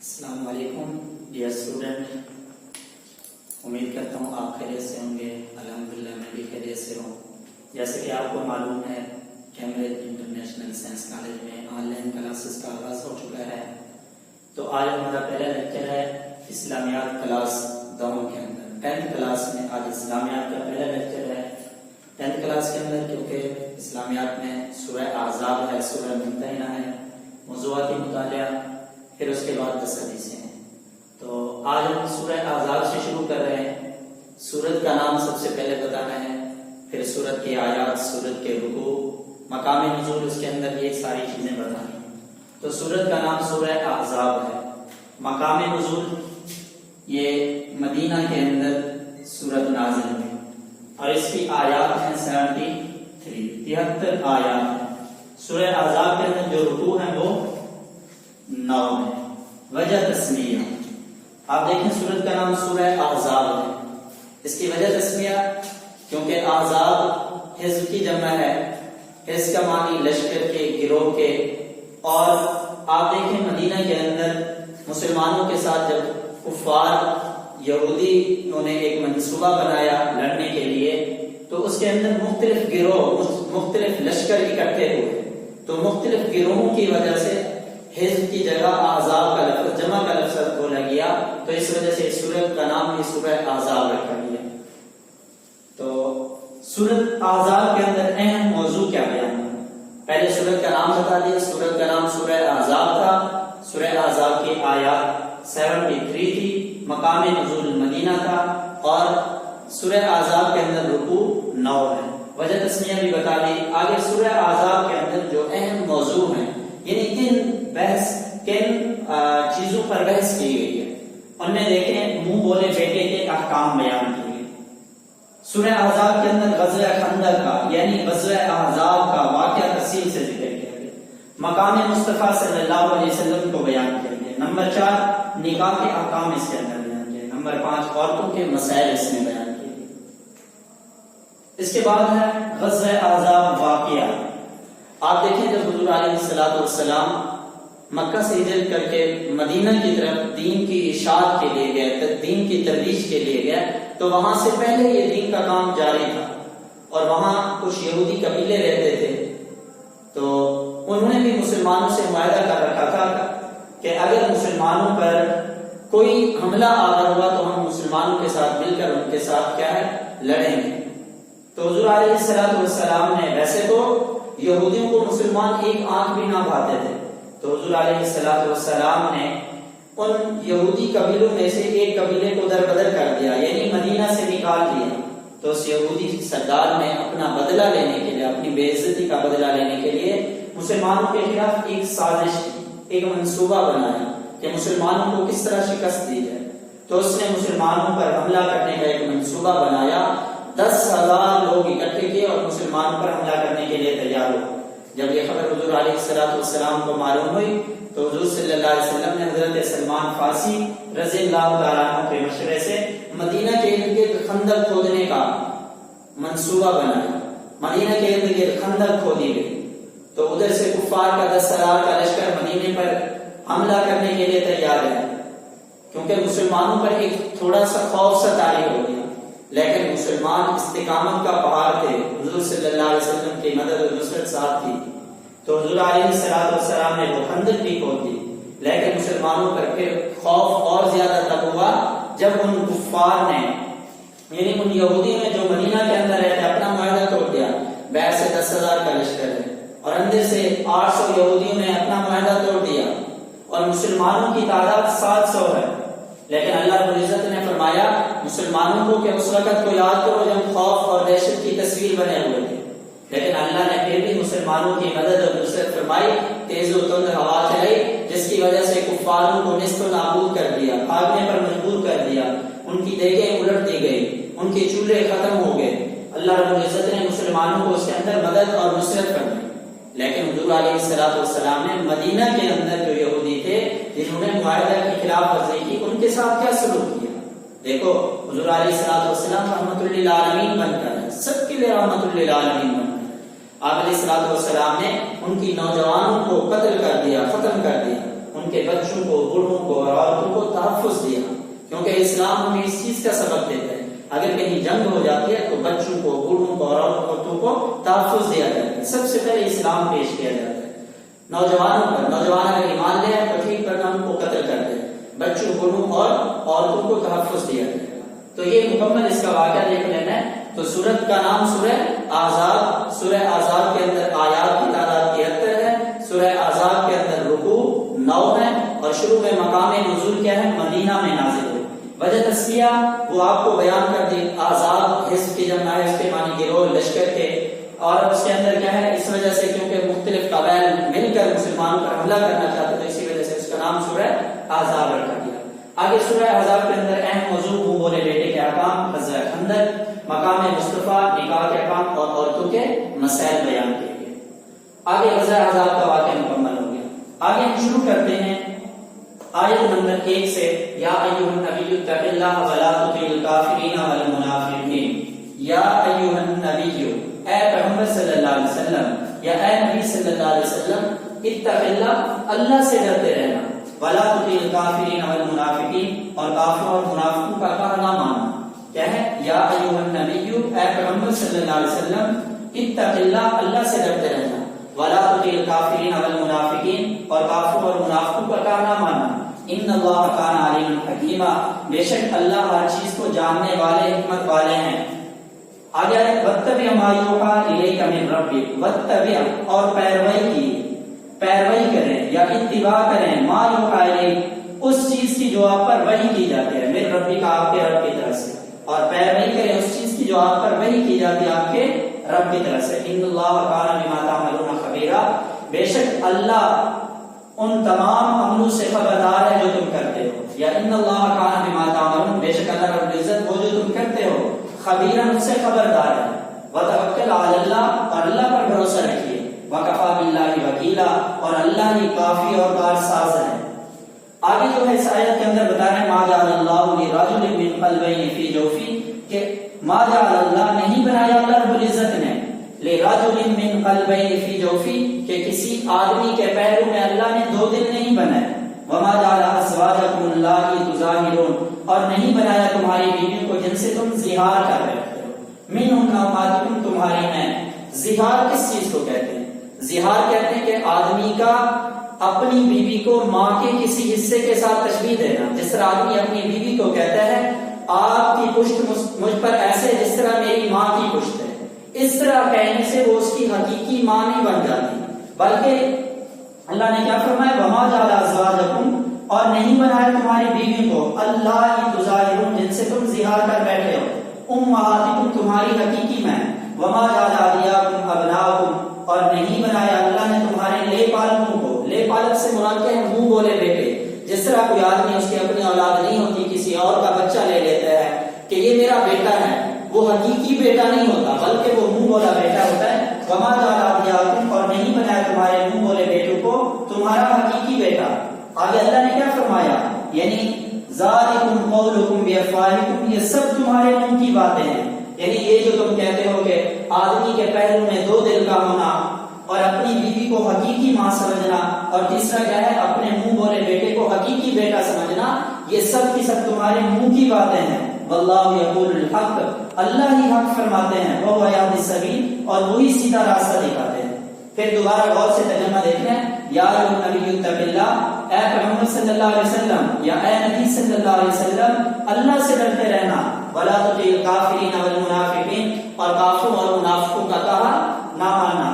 السلام علیکم dear student, امید کرتا ہوں آپ خیریت سے ہوں گے۔ الحمدللہ میں بھی خیریت سے ہوں۔ جیسے کہ آپ کو معلوم ہے، کیمبرج انٹرنیشنل سائنس کالج میں آن لائن کلاسز کا آغاز ہو چکا ہے۔ تو آج ہمارا پہلا لیکچر ہے اسلامیات کلاس دوم کے اندر۔ 10th کلاس میں آج اسلامیات کا پہلا لیکچر ہے۔ 10th کلاس کے اندر کیونکہ اسلامیات میں سورہ احزاب ہے، سورہ ممتحنہ ہے، موضوعاتی مطالعہ، پھر اس کے بعد 10 حدیثیں ہیں۔ تو آج ہم سورہ احزاب سے شروع کر رہے ہیں۔ سورت کا نام سب سے پہلے بتانا ہے، پھر سورت کی آیات، سورت کے رکوع، مقام نزول، اس کے اندر یہ ساری چیزیں بتانی ہیں۔ تو سورت کا نام سورہ احزاب ہے۔ مقام نزول یہ مدینہ کے اندر سورت نازل ہوئی اور اس کی آیات ہیں 73 آیات ہیں۔ سورہ احزاب کے اندر جو رکوع ہیں وہ 9 ہے۔ وجہ تسمیہ، آپ دیکھیں سورت کا نام سورہ احزاب ہے۔ اس کی وجہ تسمیہ کیونکہ احزاب حزب کی جمع ہے۔ حزب کا معنی لشکر کے، گروہ کے، اور آپ دیکھیں مدینہ کے اندر مسلمانوں کے ساتھ جب کفار یہودیوں نے ایک منصوبہ بنایا لڑنے کے لیے، تو اس کے اندر مختلف گروہ، مختلف لشکر اکٹھے ہوئے، تو مختلف گروہوں کی وجہ سے حزب کی جگہ احزاب کا لفظ، جمع کا لفظ بولا گیا، تو اس وجہ سے سورت کا نام بھی سورہ احزاب رکھا گیا۔ تو سورت احزاب کے اندر اہم موضوع کیا بیان ہے؟ پہلے سورت کا نام بتا دیا۔ سورت کا نام سورہ احزاب تھا۔ سورہ احزاب کی آیات 73 تھی، مقام نزول مدینہ تھا، اور سورہ احزاب کے اندر رکوع 9 ہے۔ وجہ تسمیہ بھی بتا دی۔ آگے سورہ احزاب کے اندر جو اہم موضوع ہیں، یعنی کن چیزوں پر بحث کی گئی ہے، ان میں دیکھیں منہ بولے بیٹے کے احکام بیان کیے گئے۔ سورہ احزاب کے اندر غزوہ خندق کا، یعنی غزوہ احزاب کا واقعہ تفصیل سے ذکر کیا گیا۔ مقام مصطفیٰ صلی اللہ علیہ وسلم کو بیان کیا گیا۔ نمبر 4 نکاح کے احکام اس کے اندر بیان کیے۔ نمبر 5 عورتوں کے مسائل اس میں بیان کیے گئے۔ اس کے بعد ہے غزوہ احزاب واقعہ۔ آپ دیکھیں جب حضور علیہ السلام مکہ سے ہجرت کر کے مدینہ کی طرف دین کی اشاعت کے لیے گئے، دین کی ترویج کے لیے گئے، تو وہاں سے پہلے یہ دین کا کام جاری تھا، اور وہاں کچھ یہودی قبیلے رہتے تھے، تو انہوں نے بھی مسلمانوں سے معاہدہ کر رکھا تھا کہ اگر مسلمانوں پر کوئی حملہ آور ہوا تو ہم مسلمانوں کے ساتھ مل کر ان کے ساتھ کیا ہے، لڑیں گے۔ تو حضور علیہ السلام نے، ویسے تو یہودیوں کو مسلمان ایک آنکھ بھی نہ بھاتے تھے، تو حضور علیہ السلام نے ان یہودی قبیلوں میں سے ایک قبیلے کو دربدر کر دیا، یعنی مدینہ سے نکال دیا۔ تو اس یہودی سردار نے اپنا بدلہ لینے کے لیے، اپنی بے عزتی کا بدلہ لینے کے لیے مسلمانوں کے خلاف ایک سازش کی، ایک منصوبہ بنایا کہ مسلمانوں کو کس طرح شکست دی جائے۔ تو اس نے مسلمانوں پر حملہ کرنے کا ایک منصوبہ بنایا، 10,000 لوگ اکٹھے کیے اور مسلمانوں پر حملہ کرنے کے لیے تیار ہو۔ جب یہ خبر حضور علیہ السلام کو معلوم ہوئی تو حضور صلی اللہ علیہ وسلم نے حضرت سلمان فارسی رضی اللہ تعالیٰ عنہ کے مشورے سے مدینہ کے ارد گرد خندق کھودنے کا منصوبہ بنایا۔ مدینہ کے ارد گرد خندق کھودی گئی، تو ادھر سے کفار کا 10,000 کا لشکر مدینے پر حملہ کرنے کے لیے تیار ہے، کیونکہ مسلمانوں پر ایک تھوڑا سا خوف سا طاری ہو گیا، لیکن مسلمان استقامت کا پہاڑ تھے، حضور صلی اللہ علیہ وسلم کی مدد و نصرت ساتھ تھی، تو حضور علیہ السلام نے وہ خندق بھی کھود دی۔ لیکن مسلمانوں پر پھر خوف اور زیادہ تب ہوا جب ان کفار نے، یعنی ان یہودیوں نے جو مدینہ کے اندر رہتے، اپنا معاہدہ توڑ دیا۔ باہر سے 10,000 کا لشکر ہے اور اندر سے 800 یہودیوں نے اپنا معاہدہ توڑ دیا، اور مسلمانوں کی تعداد 700 ہے۔ لیکن اللہ رب العزت نے فرمایا مسلمانوں کو کہ اس وقت کو یاد کرو جب خوف اور دہشت کی تصویر بنے ہوئے تھے، لیکن اللہ نے پھر بھی مسلمانوں کی مدد اور نصرت فرمائی، تیز و تند ہوا چلائی، جس کی وجہ سے کفاروں کو نیست و نابود کر دیا، بھاگنے پر مجبور کر دیا، ان کی دیگیں الٹ دی گئی، ان کے چولہے ختم ہو گئے۔ اللہ رب العزت نے مسلمانوں کو اس کے اندر مدد اور نصرت فرمائی۔ لیکن حضور علیہ السلام نے مدینہ کے اندر جو یہودی تھے جنہوں نے معاہدہ کی خلاف ورزی کی، ان کے ساتھ کیا سلوک کیا؟ دیکھو حضور علیہ السلام رحمت للعالمین بن کر، سب کے لیے رحمت للعالمین بن کر، آپ علیہ السلام نے ان کی نوجوانوں کو قتل کر دیا، ختم کر دیا، ان کے بچوں بچوں کو، بوڑھوں کو اور عورتوں کو تحفظ دیا، کیونکہ اسلام ہمیں اس چیز کا سبق دیتا ہے اگر کہیں جنگ ہو جاتی ہے تو بچوں کو، بوڑھوں کو اور عورتوں کو تحفظ دیا جاتا ہے۔ سب سے پہلے اسلام پیش کیا جاتا ہے نوجوانوں پر۔ نوجوان اگر ایمان لے آئے تو ٹھیک، ورنہ ان کو قتل کرتے ہیں۔ بچوں، بوڑھوں اور عورتوں کو تحفظ دیا جائے گا۔ تو یہ مکمل اس کا واقعہ دیکھ لینا ہے۔ تو سورت کا نام سورہ احزاب۔ سورہ احزاب کے اندر آیات کی تعداد 73 ہے۔ سورہ احزاب کے اندر رکوع 9 ہے، اور شروع میں مقام نزول کیا ہے؟ مدینہ میں نازل ہوئی۔ وجہ تسمیہ وہ آپ کو بیان کر دی۔ احزاب حزب کی جمع ہے، اس کے معنی گروہ، لشکر کے، اور اس کے اندر کیا ہے؟ اس وجہ سے کیونکہ مختلف قبائل مل کر مسلمانوں پر حملہ کرنا چاہتے تھے، اسی وجہ سے اس کا نام سورہ احزاب رکھا گیا۔ آگے سورہ احزاب کے اندر اہم موضوع منہ بولے بیٹے کے احکام، غزوہ خندق، مقام مصطفیٰ، نکاح کے احکام اور عورتوں کے مسائل بیان کیے گئے۔ آگے غزوہ احزاب کا واقعہ مکمل ہو گیا۔ آگے ہم شروع کرتے ہیں آیت نمبر 1 سے۔ یا ایھا النبی اتق اللہ ولا تطع الکافرین والمنافقین۔ یا ایھا النبی، اے پیغمبر صلی اللہ علیہ وسلم، یا اے نبی صلی اللہ علیہ وسلم، اتق اللہ، اللہ سے ڈرتے رہنا، ولا تطع الکافرین والمنافقین، اور کافروں اور منافقوں کا کہا نہ ماننا۔ کیا ہے؟ یا ایھا النبی، اے پیغمبر صلی اللہ علیہ وسلم، اتق اللہ، اللہ سے ڈرتے رہنا، ولا تطع الکافرین والمنافقین، اور کافروں اور منافقوں کا کہا نہ ماننا۔ ان اللہ کان علیما حکیما، بے شک اللہ ہر چیز کو جاننے والے، حکمت والے ہیں۔ آگے واتبع ما یوحی الیک من ربک، واتبع، اور پیروی کریں یا اتباع کریں، ما یوحی الیک، اس چیز کی جو آپ پر وحی کی جاتی ہے، من ربک، آپ کے رب کی طرف سے، اور پیروی کریں اس چیز کی جو آپ پر وحی کی جاتی ہے آپ کے رب کی طرف سے۔ ان اللہ کان بما تعملون خبیرا، بے شک اللہ ان تمام عملوں سے خبردار ہے جو تم کرتے ہو۔ یا ان اللہ کان بما تعملون، بے شک اللہ رب العزت وہ جو تم کرتے ہو خبیرا، ان سے خبردار ہے۔ وتوکل علی اللہ، اور اللہ پر بھروسہ رکھیے۔ وکفی باللہ وکیلا، اور اللہ ہی کافی اور کارساز ہے۔ آگے جو ہے اس آیت کے اندر بتا رہے ہیں ما جعل اللہ لرجل من قلبین فی جوفی، کہ ما جعل اللہ، نہیں بنایا اللہ رب العزت نے، لرجل من قلبین فی جوفی، کہ کسی آدمی کے پیروں میں اللہ نے 2 دل نہیں بنائے۔ وما جعل ازواجکم اللتی تظاہرون، اور نہیں بنایا تمہاری بیویوں کو جن سے تم زہار کر رہے ہو۔ منہن امہاتکم، تمہاری ہیں۔ زہار کس چیز کو کہتے ہیں؟ زہار کہتے ہیں کہ آدمی کا اپنی بیوی کو ماں کے کسی حصے کے ساتھ تشبیہ دینا۔ جس طرح آدمی اپنی بیوی کو کہتا ہے آپ کی پشت مجھ پر ایسے جس طرح میری ماں کی پشت ہے، اس طرح کہنے سے وہ اس کی حقیقی ماں نہیں بن جاتی، بلکہ اللہ نے کیا فرمایا؟ وما جعل ازواجکم، اور نہیں بنایا تمہاری بیویوں کو، اللہ تظاہرون، جن سے تم زہار کر بیٹھے ہو، امہاتکم، تمہاری حقیقی میں، وما جعل ادعیاکم ابناءکم، اور نہیں بنایا اللہ نے تمہارے لے پالوں کو۔ لے پالک سے مراد کیا ہے؟ منہ بولے بیٹے۔ جس طرح کوئی آدمی اس کی اپنی اولاد نہیں ہوتی، کسی اور کا بچہ لے لیتا ہے کہ یہ میرا بیٹا ہے، وہ حقیقی بیٹا نہیں ہوتا بلکہ وہ منہ بولا بیٹا ہوتا ہے۔ وما جعل ادعیاکم، اور نہیں بنایا تمہارے منہ بولے بیٹوں کو تمہارا حقیقی بیٹا۔ آگے اللہ نے کیا فرمایا؟ یعنی ذالکم قولکم بافواہکم، یہ سب تمہارے منہ کی باتیں ہیں۔ یعنی یہ جو تم کہتے ہو کہ آدمی کے پیروں میں 2 دل کا ہونا، اور اپنی بیوی کو حقیقی ماں سمجھنا، اور تیسرا کیا ہے؟ اپنے منہ بولے بیٹے کو حقیقی بیٹا سمجھنا، یہ سب کی سب تمہارے منہ کی باتیں ہیں۔ واللہ یقول الحق، اللہ ہی حق فرماتے ہیں، وہو یہدی السبیل، اور وہی سیدھا راستہ دکھاتے ہیں۔ پھر دوبارہ غور سے ترجمہ دیکھیں۔ یا ایھا النبی اتق اللہ، اے پیغمبر صلی اللہ علیہ وسلم، یا اے نبی صلی اللہ علیہ وسلم، اللہ سے ڈرتے رہنا، ولا تطع الکافرین والمنافقین، اور کافروں اور منافقوں کا کہا نہ ماننا۔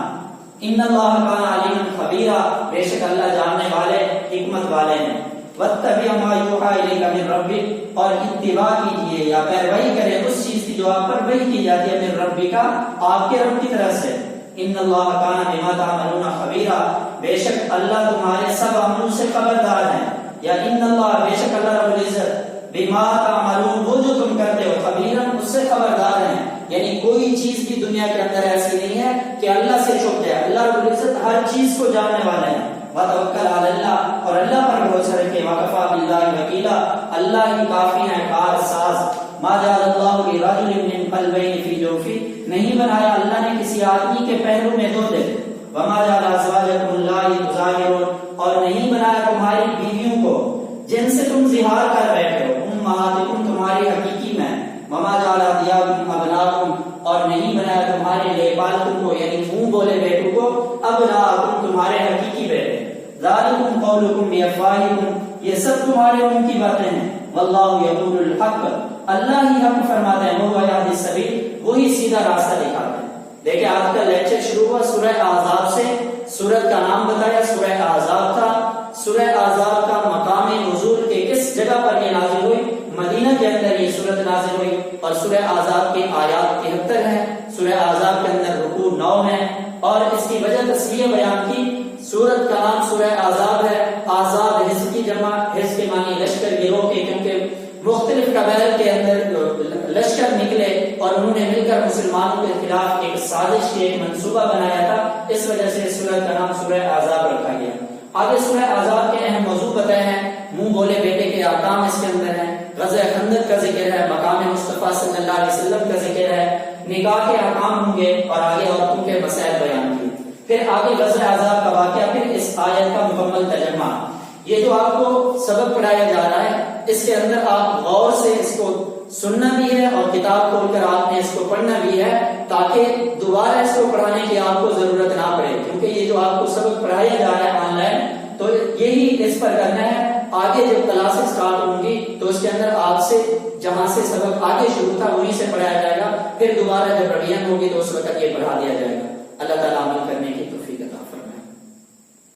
ان اللہ کان علیما خبیرا، بے شک اللہ جاننے والے، حکمت والے ہیں۔ واتبع ما یوحی الیک من ربک، اور اتباع کیجیے یا پیروی کریں اس چیز کی جو آپ پر وحی کی جاتی ہے، من ربک، آپ کے رب کی طرف سے۔ ان اللہ کان بما تعملون خبیرا، بے شک اللہ تمہارے سب عملوں سے خبردار ہے۔ یا ان اللہ، بے شک اللہ رب العزت، بما تعملون، وہ جو تم کرتے ہو، خبیرا، اس سے خبردار ہیں۔ یعنی کوئی چیز بھی دنیا کے اندر ایسی نہیں ہے کہ اللہ سے چھپ جائے، اللہ رب العزت ہر چیز کو جاننے والے ہیں۔ وتوکل علی اللہ، اور اللہ پر بھروسہ رکھے، وکفی باللہ وکیلا، اللہ ہی کافی ہے کارساز۔ ما جعل اللہ لرجل من قلبین فی جوفی، نہیں بنایا اللہ نے کسی آدمی کے پیروں میں 2 دل۔ وما جعل ازواجکم اللتی تظاہرون، اور نہیں بنایا تمہاری بیویوں کو جن سے تم زہار کر بیٹھے ہو، امہاتکم تمہاری حقیقی میں، وما جعل ادعیاءکم ابناءکم اور نہیں بنایا تمہارے لے پالتوں کو یعنی منہ بولے بیٹوں کو ابناءکم تمہارے حقیقی بیٹے، ذالکم قولکم بافواہکم یہ سب تمہارے منہ کی باتیں ہیں، واللہ یقول الحق اللہ ہی حق فرماتا ہے، وہ یہدی السبیل وہی سیدھا راستہ دکھاتا ہے۔ دیکھیں آج کا لیکچر شروع ہوا سورہ احزاب سے، سورت کا نام بتایا سورہ احزاب تھا، سورہ احزاب کا مقام نزول کے کس جگہ پر یہ نازل ہوئی، مدینہ کے اندر یہ سورت نازل ہوئی، اور سورہ احزاب کے آیات 73 ہیں، سورہ احزاب کے اندر رکوع 9 ہیں، اور اس کی وجہ تسلیہ بیان کی، سورت کا نام سورہ احزاب ہے، احزاب حزب کی جمع، حزب کے معنی لشکر گروہ کے، کیونکہ مختلف قبائل کے اندر لشکر نکلے اور انہوں نے مل کر مسلمانوں کے خلاف ایک سازش کی ایک منصوبہ بنایا تھا، اس وجہ سے سورہ کا نام سورہ احزاب رکھا گیا۔ آگے سورہ احزاب کے اہم موضوع بتائے ہیں، منہ بولے بیٹے کے احکام اس کے اندر ہیں، غزوہ خندق کا ذکر ہے، مقام مصطفیٰ صلی اللہ علیہ وسلم کا ذکر ہے، نکاح کے احکام ہوں گے، اور آگے عورتوں کے مسائل بیان کیے، پھر آگے غزوہ احزاب کا واقعہ، پھر اس آیت کا مکمل ترجمہ۔ یہ جو آپ کو سبق پڑھایا جا رہا ہے اس کے اندر آپ غور سے اس کو سننا بھی ہے اور کتاب کھول کر آپ نے اس کو پڑھنا بھی ہے، تاکہ دوبارہ اس کو پڑھانے کی آپ کو ضرورت نہ پڑے، کیونکہ یہ جو آپ کو سبق پڑھایا جا رہا ہے آن لائن تو یہی اس پر کرنا ہے۔ آگے جب کلاسز اسٹارٹ ہوں گی تو اس کے اندر آپ سے جہاں سے سبق آگے شروع تھا وہیں سے پڑھایا جائے گا، پھر دوبارہ جب ریویژن ہوگی تو اس وقت یہ پڑھا دیا جائے گا۔ اللہ تعالیٰ عمل کرنے کی